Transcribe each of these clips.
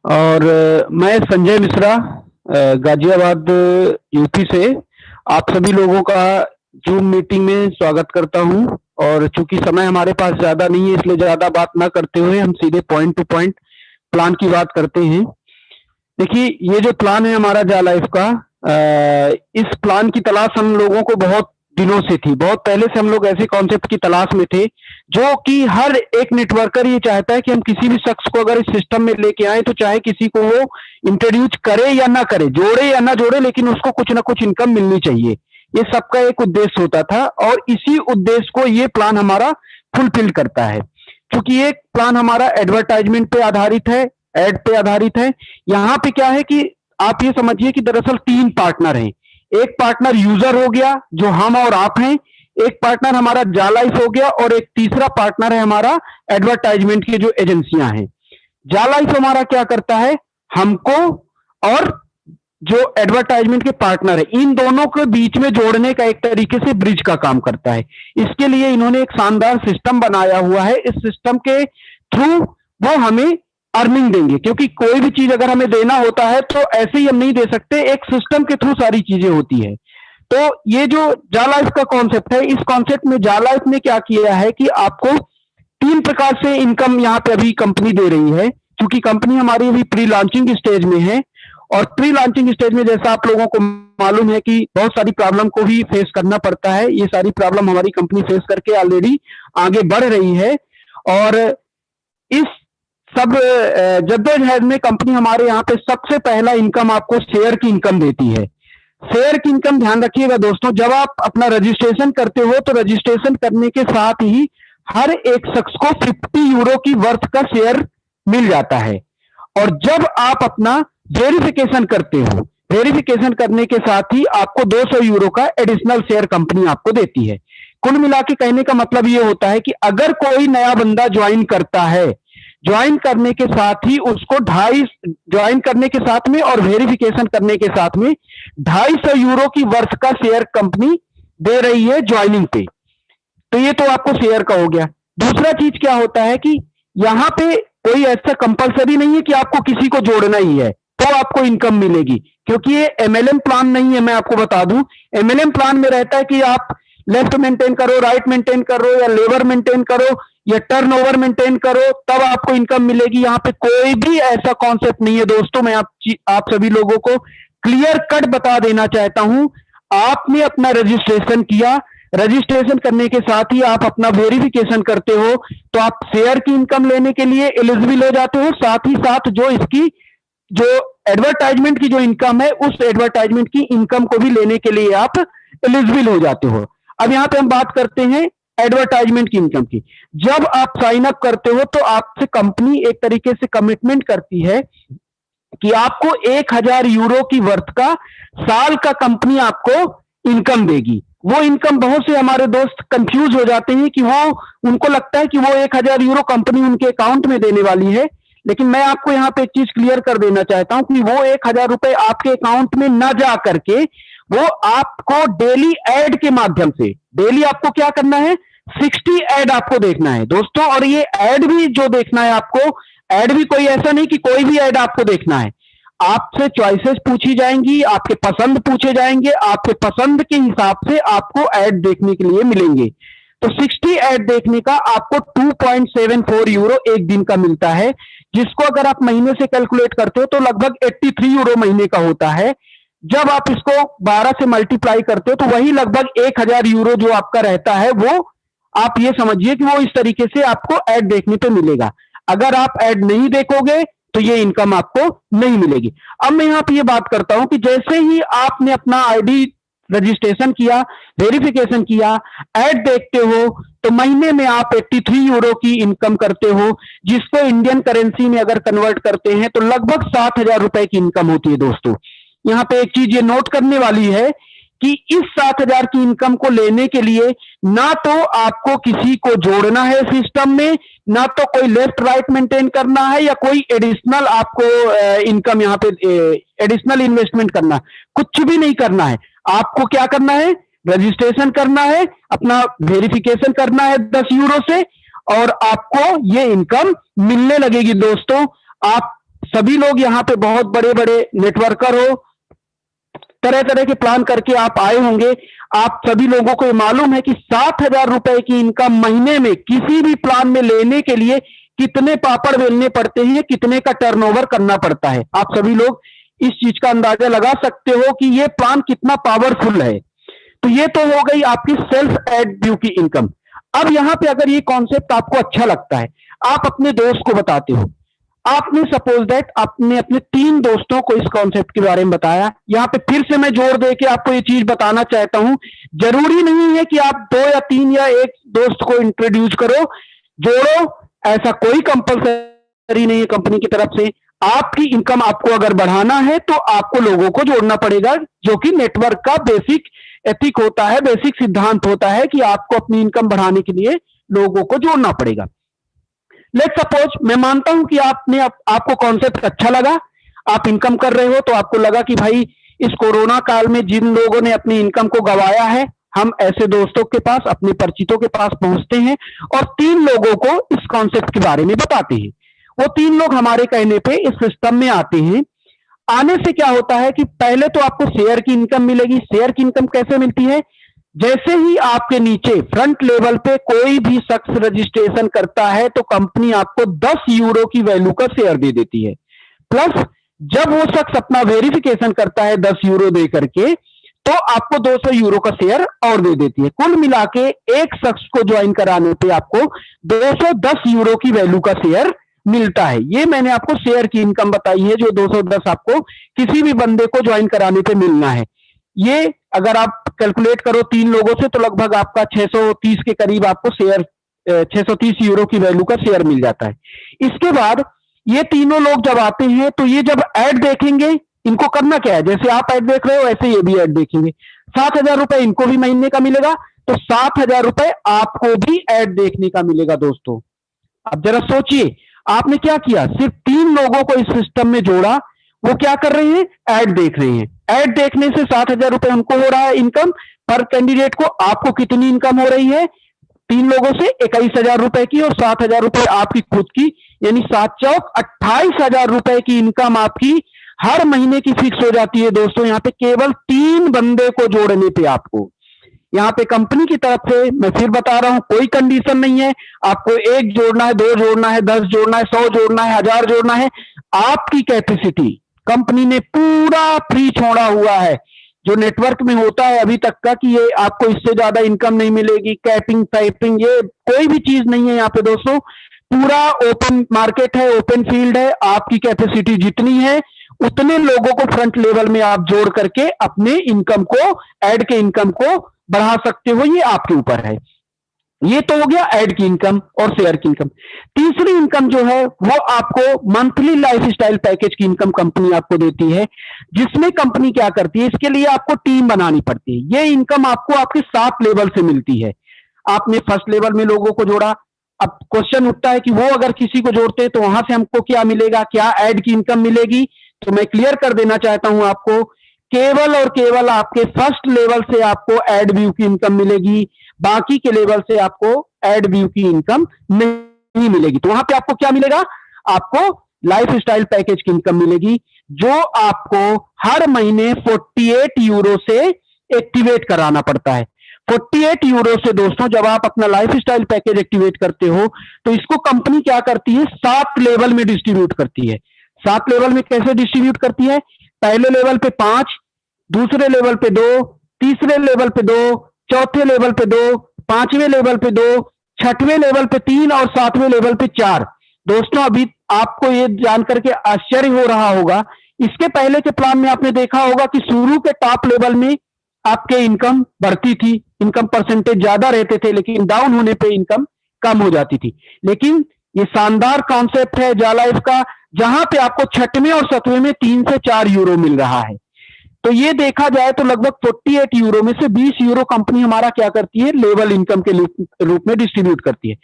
और मैं संजय मिश्रा गाजियाबाद यूपी से आप सभी लोगों का जूम मीटिंग में स्वागत करता हूं। और चूंकि समय हमारे पास ज़्यादा नहीं है, इसलिए ज़्यादा बात ना करते हुए हम सीधे पॉइंट टू पॉइंट प्लान की बात करते हैं। देखिए, ये जो प्लान है हमारा जा लाइफ का, इस प्लान की तलाश हम लोगों को बहुत दिनों से थी। बहुत पहले से हम लोग ऐसे कॉन्सेप्ट की तलाश में थे, जो कि हर एक नेटवर्कर ये चाहता है कि हम किसी भी शख्स को अगर इस सिस्टम में लेके आए, तो चाहे किसी को वो इंट्रोड्यूस करे या ना करे, जोड़े या ना जोड़े, लेकिन उसको कुछ ना कुछ इनकम मिलनी चाहिए। ये सबका एक उद्देश्य होता था और इसी उद्देश्य को ये प्लान हमारा फुलफिल करता है। क्योंकि ये प्लान हमारा एडवर्टाइजमेंट पे आधारित है, एड पे आधारित है। यहाँ पे क्या है कि आप ये समझिए कि दरअसल 3 पार्टनर हैं। एक पार्टनर यूजर हो गया, जो हम और आप हैं। एक पार्टनर हमारा जा लाइफ हो गया और एक तीसरा पार्टनर है हमारा एडवर्टाइजमेंट की जो एजेंसियां हैं। जा लाइफ हमारा क्या करता है, हमको और जो एडवर्टाइजमेंट के पार्टनर है, इन दोनों के बीच में जोड़ने का एक तरीके से ब्रिज का काम करता है। इसके लिए इन्होंने एक शानदार सिस्टम बनाया हुआ है। इस सिस्टम के थ्रू वो हमें अर्निंग देंगे, क्योंकि कोई भी चीज अगर हमें देना होता है तो ऐसे ही हम नहीं दे सकते, एक सिस्टम के थ्रू सारी चीजें होती है। तो ये जो जा लाइफ का कॉन्सेप्ट है, इस कॉन्सेप्ट में जा लाइफ ने क्या किया है कि आपको 3 प्रकार से इनकम यहाँ पे अभी कंपनी दे रही है। क्योंकि कंपनी हमारी अभी प्री लॉन्चिंग स्टेज में है, और प्री लॉन्चिंग स्टेज में जैसा आप लोगों को मालूम है कि बहुत सारी प्रॉब्लम को भी फेस करना पड़ता है। ये सारी प्रॉब्लम हमारी कंपनी फेस करके ऑलरेडी आगे बढ़ रही है। और इस सब जद्दोजहद में कंपनी हमारे यहाँ पे सबसे पहला इनकम आपको शेयर की इनकम देती है। शेयर की इनकम ध्यान रखिएगा दोस्तों, जब आप अपना रजिस्ट्रेशन करते हो तो रजिस्ट्रेशन करने के साथ ही हर एक शख्स को 50 यूरो की वर्थ का शेयर मिल जाता है। और जब आप अपना वेरिफिकेशन करते हो, वेरिफिकेशन करने के साथ ही आपको 200 यूरो का एडिशनल शेयर कंपनी आपको देती है। कुल मिला के कहने का मतलब ये होता है कि अगर कोई नया बंदा ज्वाइन करता है, ज्वाइन करने के साथ ही उसको ज्वाइन करने के साथ में और वेरिफिकेशन करने के साथ में 250 यूरो की वर्थ का शेयर कंपनी दे रही है ज्वाइनिंग पे। तो ये तो आपको शेयर का हो गया। दूसरा चीज क्या होता है कि यहाँ पे कोई ऐसा कंपलसरी नहीं है कि आपको किसी को जोड़ना ही है तो आपको इनकम मिलेगी, क्योंकि ये एमएलएम प्लान नहीं है। मैं आपको बता दूं, एमएलएम प्लान में रहता है कि आप लेफ्ट मेंटेन करो, राइट मेंटेन करो, या लेबर मेंटेन करो, या टर्नओवर मेंटेन करो, तब आपको इनकम मिलेगी। यहाँ पे कोई भी ऐसा कॉन्सेप्ट नहीं है दोस्तों। मैं आप सभी लोगों को क्लियर कट बता देना चाहता हूं। आपने अपना रजिस्ट्रेशन किया, रजिस्ट्रेशन करने के साथ ही आप अपना वेरिफिकेशन करते हो, तो आप शेयर की इनकम लेने के लिए एलिजिबल हो जाते हो। साथ ही साथ जो एडवर्टाइजमेंट की जो इनकम है, उस एडवर्टाइजमेंट की इनकम को भी लेने के लिए आप एलिजिबल हो जाते हो। अब यहाँ पे हम बात करते हैं एडवर्टाइजमेंट की इनकम की। जब आप साइन अप करते हो तो आपसे कंपनी एक तरीके से कमिटमेंट करती है कि आपको 1000 यूरो की वर्थ का साल का कंपनी आपको इनकम देगी। वो इनकम बहुत से हमारे दोस्त कंफ्यूज हो जाते हैं कि उनको लगता है कि वो 1000 यूरो कंपनी उनके अकाउंट में देने वाली है। लेकिन मैं आपको यहाँ पे एक चीज क्लियर कर देना चाहता हूं कि वो 1000 रुपए आपके अकाउंट में ना जा करके वो आपको डेली एड के माध्यम से, डेली आपको क्या करना है, 60 एड आपको देखना है दोस्तों। और ये एड भी जो देखना है आपको, एड भी कोई ऐसा नहीं कि कोई भी एड आपको देखना है। आपसे चॉइसेस पूछी जाएंगी, आपके पसंद पूछे जाएंगे, आपके पसंद के हिसाब से आपको एड देखने के लिए मिलेंगे। तो 60 एड देखने का आपको 2.74 यूरो एक दिन का मिलता है, जिसको अगर आप महीने से कैलकुलेट करते हो तो लगभग 83 यूरो महीने का होता है। जब आप इसको 12 से मल्टीप्लाई करते हो तो वही लगभग 1000 यूरो जो आपका रहता है, वो आप ये समझिए कि वो इस तरीके से आपको एड देखने पे मिलेगा। अगर आप एड नहीं देखोगे तो ये इनकम आपको नहीं मिलेगी। अब मैं यहाँ पे ये बात करता हूं कि जैसे ही आपने अपना आईडी रजिस्ट्रेशन किया, वेरिफिकेशन किया, एड देखते हो, तो महीने में आप 83 यूरो की इनकम करते हो, जिसको इंडियन करेंसी में अगर कन्वर्ट करते हैं तो लगभग 7000 रुपए की इनकम होती है दोस्तों। यहाँ पे एक चीज ये नोट करने वाली है कि इस 7000 की इनकम को लेने के लिए ना तो आपको किसी को जोड़ना है सिस्टम में, ना तो कोई लेफ्ट राइट मेंटेन करना है, या कोई एडिशनल आपको इनकम यहाँ पे एडिशनल इन्वेस्टमेंट करना, कुछ भी नहीं करना है। आपको क्या करना है, रजिस्ट्रेशन करना है, अपना वेरिफिकेशन करना है 10 यूरो से, और आपको ये इनकम मिलने लगेगी दोस्तों। आप सभी लोग यहाँ पे बहुत बड़े बड़े नेटवर्कर हो, तरह तरह के प्लान करके आप आए होंगे। आप सभी लोगों को ये मालूम है कि 7,000 रुपए की इनकम महीने में किसी भी प्लान में लेने के लिए कितने पापड़ बेलने पड़ते हैं, कितने का टर्नओवर करना पड़ता है। आप सभी लोग इस चीज का अंदाजा लगा सकते हो कि ये प्लान कितना पावरफुल है। तो ये तो हो गई आपकी सेल्फ एड ड्यू की इनकम। अब यहां पे अगर ये कॉन्सेप्ट आपको अच्छा लगता है, आप अपने दोस्त को बताते हो। आपने सपोज दैट आपने अपने 3 दोस्तों को इस कॉन्सेप्ट के बारे में बताया। यहां पे फिर से मैं जोर दे के आपको ये चीज बताना चाहता हूं, जरूरी नहीं है कि आप 2 या 3 या 1 दोस्त को इंट्रोड्यूस करो, जोड़ो, ऐसा कोई कंपलसरी नहीं है कंपनी की तरफ से। आपकी इनकम आपको अगर बढ़ाना है तो आपको लोगों को जोड़ना पड़ेगा, जो कि नेटवर्क का बेसिक एथिक होता है, बेसिक सिद्धांत होता है कि आपको अपनी इनकम बढ़ाने के लिए लोगों को जोड़ना पड़ेगा। लेट्स सपोज मैं मानता हूं कि आपको कॉन्सेप्ट अच्छा लगा, आप इनकम कर रहे हो, तो आपको लगा कि भाई इस कोरोना काल में जिन लोगों ने अपनी इनकम को गंवाया है, हम ऐसे दोस्तों के पास, अपने परिचितों के पास पहुंचते हैं और 3 लोगों को इस कॉन्सेप्ट के बारे में बताते हैं। वो 3 लोग हमारे कहने पे इस सिस्टम में आते हैं। आने से क्या होता है कि पहले तो आपको शेयर की इनकम मिलेगी। शेयर की इनकम कैसे मिलती है? जैसे ही आपके नीचे फ्रंट लेवल पे कोई भी शख्स रजिस्ट्रेशन करता है तो कंपनी आपको 10 यूरो की वैल्यू का शेयर दे देती है। प्लस जब वो शख्स अपना वेरिफिकेशन करता है 10 यूरो दे करके, तो आपको 200 यूरो का शेयर और दे देती है। कुल मिला के एक शख्स को ज्वाइन कराने पे आपको 210 यूरो की वैल्यू का शेयर मिलता है। ये मैंने आपको शेयर की इनकम बताई है, जो 210 आपको किसी भी बंदे को ज्वाइन कराने पे मिलना है। ये अगर आप कैलकुलेट करो 3 लोगों से तो लगभग आपका 630 के करीब आपको शेयर 630 यूरो की वैल्यू का शेयर मिल जाता है। इसके बाद ये तीनों लोग जब आते हैं तो ये जब ऐड देखेंगे, इनको करना क्या है, जैसे आप ऐड देख रहे हो ऐसे ये भी ऐड देखेंगे। 7,000 रुपए इनको भी महीने का मिलेगा, तो 7,000 रुपए आपको भी ऐड देखने का मिलेगा। दोस्तों अब जरा सोचिए, आपने क्या किया, सिर्फ 3 लोगों को इस सिस्टम में जोड़ा, वो क्या कर रहे हैं, ऐड देख रहे हैं। ऐड देखने से 7,000 रुपए उनको हो रहा है इनकम पर कैंडिडेट को। आपको कितनी इनकम हो रही है 3 लोगों से? 21,000 रुपए की, और 7,000 रुपए आपकी खुद की, यानी 7 चौक 28,000 रुपए की इनकम आपकी हर महीने की फिक्स हो जाती है। दोस्तों यहाँ पे केवल 3 बंदे को जोड़ने पे आपको, यहाँ पे कंपनी की तरफ से मैं फिर बता रहा हूं, कोई कंडीशन नहीं है आपको 1 जोड़ना है, 2 जोड़ना है, 10 जोड़ना है, 100 जोड़ना है, 1000 जोड़ना है। आपकी कैपेसिटी कंपनी ने पूरा फ्री छोड़ा हुआ है। जो नेटवर्क में होता है अभी तक का कि ये आपको इससे ज्यादा इनकम नहीं मिलेगी, कैपिंग टाइपिंग, ये कोई भी चीज नहीं है यहाँ पे दोस्तों। पूरा ओपन मार्केट है, ओपन फील्ड है। आपकी कैपेसिटी जितनी है उतने लोगों को फ्रंट लेवल में आप जोड़ करके अपने इनकम को, ऐड के इनकम को बढ़ा सकते हो। ये आपके ऊपर है। ये तो हो गया ऐड की इनकम और शेयर की इनकम। तीसरी इनकम जो है वो आपको मंथली लाइफस्टाइल पैकेज की इनकम कंपनी आपको देती है, जिसमें कंपनी क्या करती है, इसके लिए आपको टीम बनानी पड़ती है। ये इनकम आपको आपके 7 लेवल से मिलती है। आपने फर्स्ट लेवल में लोगों को जोड़ा, अब क्वेश्चन उठता है कि वो अगर किसी को जोड़ते हैं तो वहां से हमको क्या मिलेगा, क्या ऐड की इनकम मिलेगी? तो मैं क्लियर कर देना चाहता हूं आपको, केवल और केवल आपके फर्स्ट लेवल से आपको ऐड व्यू की इनकम मिलेगी, बाकी के लेवल से आपको ऐड व्यू की इनकम नहीं मिलेगी। तो वहां पे आपको क्या मिलेगा, आपको लाइफस्टाइल पैकेज की इनकम मिलेगी, जो आपको हर महीने 48 यूरो से एक्टिवेट कराना पड़ता है। 48 यूरो से दोस्तों जब आप अपना लाइफस्टाइल पैकेज एक्टिवेट करते हो तो इसको कंपनी क्या करती है, 7 लेवल में डिस्ट्रीब्यूट करती है। 7 लेवल में कैसे डिस्ट्रीब्यूट करती है? पहले लेवल पे 5, दूसरे लेवल पे 2, तीसरे लेवल पे 2, चौथे लेवल पे 2, 5वें लेवल पे 2, 6वें लेवल पे 3 और 7वें लेवल पे 4। दोस्तों अभी आपको ये जानकर के आश्चर्य हो रहा होगा, इसके पहले के प्लान में आपने देखा होगा कि शुरू के टॉप लेवल में आपके इनकम बढ़ती थी, इनकम परसेंटेज ज्यादा रहते थे, लेकिन डाउन होने पे इनकम कम हो जाती थी। लेकिन ये शानदार कॉन्सेप्ट है जालाइफ का, जहां पे आपको 6वें और 7वें में 3 से 4 यूरो मिल रहा है। तो ये देखा जाए तो लगभग 48 यूरो में से 20 यूरो कंपनी हमारा क्या करती है, लेवल इनकम के रूप में डिस्ट्रीब्यूट करती है।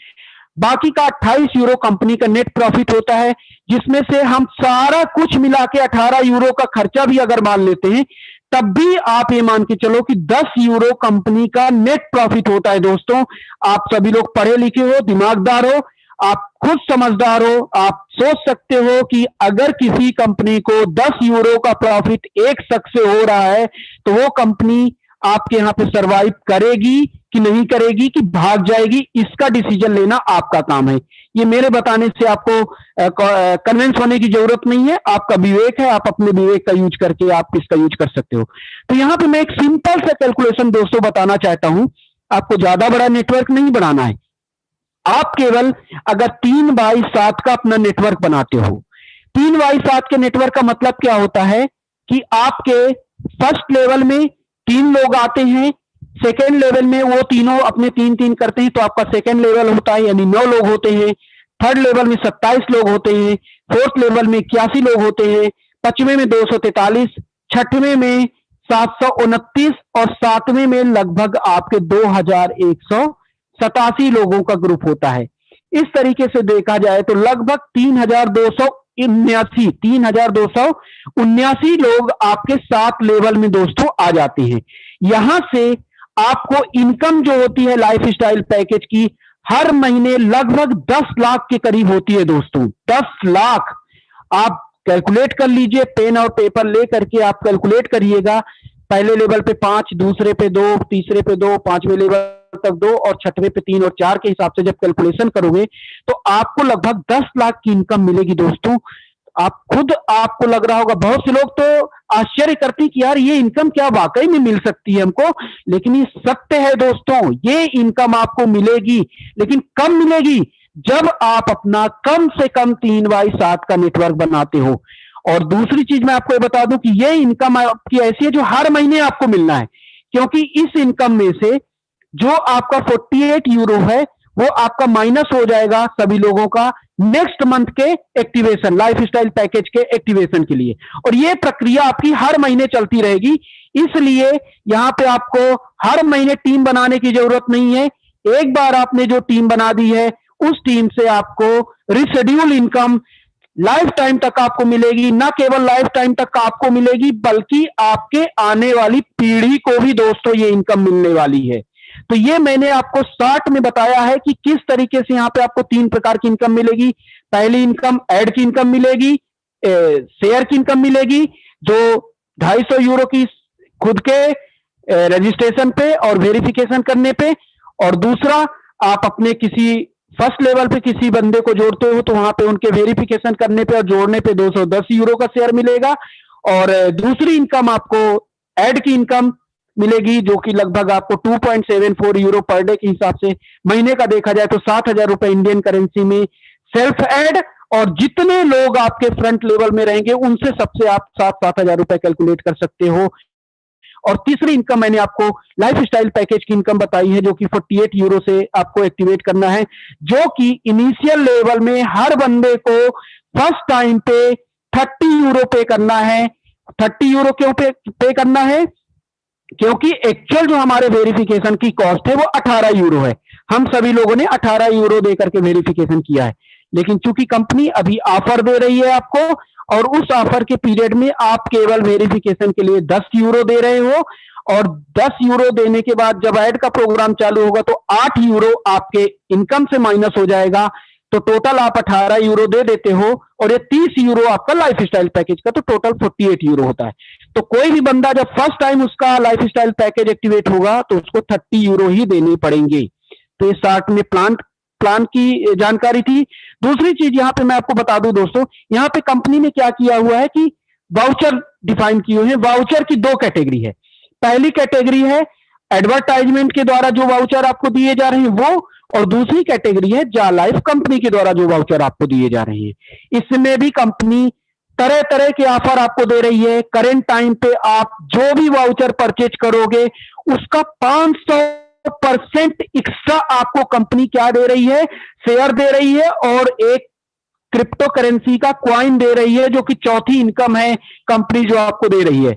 बाकी का 28 यूरो कंपनी का नेट प्रॉफिट होता है, जिसमें से हम सारा कुछ मिला के 18 यूरो का खर्चा भी अगर मान लेते हैं तब भी आप ये मान के चलो कि 10 यूरो कंपनी का नेट प्रॉफिट होता है। दोस्तों आप सभी लोग पढ़े लिखे हो, दिमागदार हो, आप खुद समझदार हो, आप सोच सकते हो कि अगर किसी कंपनी को 10 यूरो का प्रॉफिट एक शख्स से हो रहा है तो वो कंपनी आपके यहाँ पे सरवाइव करेगी कि नहीं करेगी, कि भाग जाएगी, इसका डिसीजन लेना आपका काम है। ये मेरे बताने से आपको कन्विंस होने की जरूरत नहीं है, आपका विवेक है, आप अपने विवेक का यूज करके आप इसका यूज कर सकते हो। तो यहाँ पे मैं एक सिंपल सा कैलकुलेशन दोस्तों बताना चाहता हूं। आपको ज्यादा बड़ा नेटवर्क नहीं बनाना है, आप केवल अगर 3x7 का अपना नेटवर्क बनाते हो, 3x7 के नेटवर्क का मतलब क्या होता है कि आपके फर्स्ट लेवल में 3 लोग आते हैं, सेकेंड लेवल में वो तीनों अपने 3-3 करते हैं, तो आपका सेकेंड लेवल होता है यानी 9 लोग होते हैं। थर्ड लेवल में 27 लोग होते हैं, फोर्थ लेवल में 81 लोग होते हैं, पांचवें में 243, छठवें में 729 और सातवें में लगभग आपके 2187 लोगों का ग्रुप होता है। इस तरीके से देखा जाए तो लगभग 3279 लोग आपके 7 लेवल में दोस्तों आ जाते हैं। यहां से आपको इनकम जो होती है लाइफ स्टाइल पैकेज की हर महीने लगभग 10 लाख के करीब होती है दोस्तों। 10 लाख आप कैलकुलेट कर लीजिए, पेन और पेपर ले करके आप कैलकुलेट करिएगा। पहले लेवल पे 5, दूसरे पे 2, तीसरे पे 2, पांचवें लेवल तक 2 और छठवें पे 3 और 4 के हिसाब से जब कैलकुलेशन करोगे तो आपको लगभग 10 लाख की इनकम मिलेगी दोस्तों। आप खुद आपको लग रहा होगा, बहुत से लोग तो आश्चर्य करते हैं कि यार ये इनकम क्या वाकई में मिल सकती है हमको, लेकिन ये सत्य है दोस्तों। ये इनकम आपको मिलेगी, लेकिन कब मिलेगी? जब आप अपना कम से कम 3x7 का नेटवर्क बनाते हो। और दूसरी चीज मैं आपको ये बता दूं कि ये इनकम आपकी ऐसी है जो हर महीने आपको मिलना है, क्योंकि इस इनकम में से जो आपका 48 यूरो है वो आपका माइनस हो जाएगा सभी लोगों का नेक्स्ट मंथ के एक्टिवेशन, लाइफ स्टाइल पैकेज के एक्टिवेशन के लिए। और ये प्रक्रिया आपकी हर महीने चलती रहेगी, इसलिए यहां पे आपको हर महीने टीम बनाने की जरूरत नहीं है। एक बार आपने जो टीम बना दी है उस टीम से आपको रिशेड्यूल इनकम लाइफ टाइम तक आपको मिलेगी। ना केवल लाइफ टाइम तक आपको मिलेगी बल्कि आपके आने वाली पीढ़ी को भी दोस्तों ये इनकम मिलने वाली है। तो ये मैंने आपको शॉर्ट में बताया है कि किस तरीके से यहाँ पे आपको 3 प्रकार की इनकम मिलेगी। पहली इनकम ऐड की इनकम मिलेगी, शेयर की इनकम मिलेगी जो 250 यूरो की खुद के रजिस्ट्रेशन पे और वेरिफिकेशन करने पे, और दूसरा आप अपने किसी फर्स्ट लेवल पे किसी बंदे को जोड़ते हो तो वहां पे उनके वेरिफिकेशन करने पे और जोड़ने पे 210 यूरो का शेयर मिलेगा। और दूसरी इनकम आपको ऐड की इनकम मिलेगी जो कि लगभग आपको 2.74 यूरो पर डे के हिसाब से महीने का देखा जाए तो 7,000 रुपए इंडियन करेंसी में सेल्फ ऐड। और जितने लोग आपके फ्रंट लेवल में रहेंगे उनसे सबसे आप 7,000 रुपए कैलकुलेट कर सकते हो। और तीसरी इनकम मैंने आपको लाइफ स्टाइल पैकेज की इनकम बताई है जो कि 48 यूरो से आपको एक्टिवेट करना है, जो कि इनिशियल लेवल में हर बंदे को फर्स्ट टाइम पे 30 यूरो पे करना है। 30 यूरो क्यों पे करना है? क्योंकि एक्चुअल जो हमारे वेरिफिकेशन की कॉस्ट है वो 18 यूरो है। हम सभी लोगों ने 18 यूरो देकर के वेरिफिकेशन किया है, लेकिन चूंकि कंपनी अभी ऑफर दे रही है आपको और उस ऑफर के पीरियड में आप केवल वेरिफिकेशन के लिए 10 यूरो दे रहे हो, और 10 यूरो देने के बाद जब ऐड का प्रोग्राम चालू होगा तो 8 यूरो आपके इनकम से माइनस हो जाएगा, तो टोटल आप 18 यूरो दे देते हो और ये 30 यूरो आपका लाइफ स्टाइल पैकेज का, तो टोटल 48 यूरो होता है। तो कोई भी बंदा जब फर्स्ट टाइम उसका लाइफ स्टाइल पैकेज एक्टिवेट होगा तो उसको 30 यूरो ही देने पड़ेंगे। तो ये शार्ट में प्लान की जानकारी थी। दूसरी चीज यहां पे मैं आपको बता दूं दोस्तों, यहां पे कंपनी ने क्या किया हुआ है कि वाउचर डिफाइन किए हुए हैं। वाउचर की 2 कैटेगरी है। पहली कैटेगरी है एडवर्टाइजमेंट के द्वारा जो वाउचर आपको दिए जा रहे हैं वो, और दूसरी कैटेगरी है जा लाइफ कंपनी के द्वारा जो वाउचर आपको दिए जा रहे हैं। इसमें भी कंपनी तरह तरह के ऑफर आपको दे रही है। करेंट टाइम पे आप जो भी वाउचर परचेज करोगे उसका 500% एक्स्ट्रा आपको कंपनी क्या दे रही है? शेयर दे रही है, और एक क्रिप्टो करेंसी का क्वाइन दे रही है, जो कि चौथी इनकम है कंपनी जो आपको दे रही है।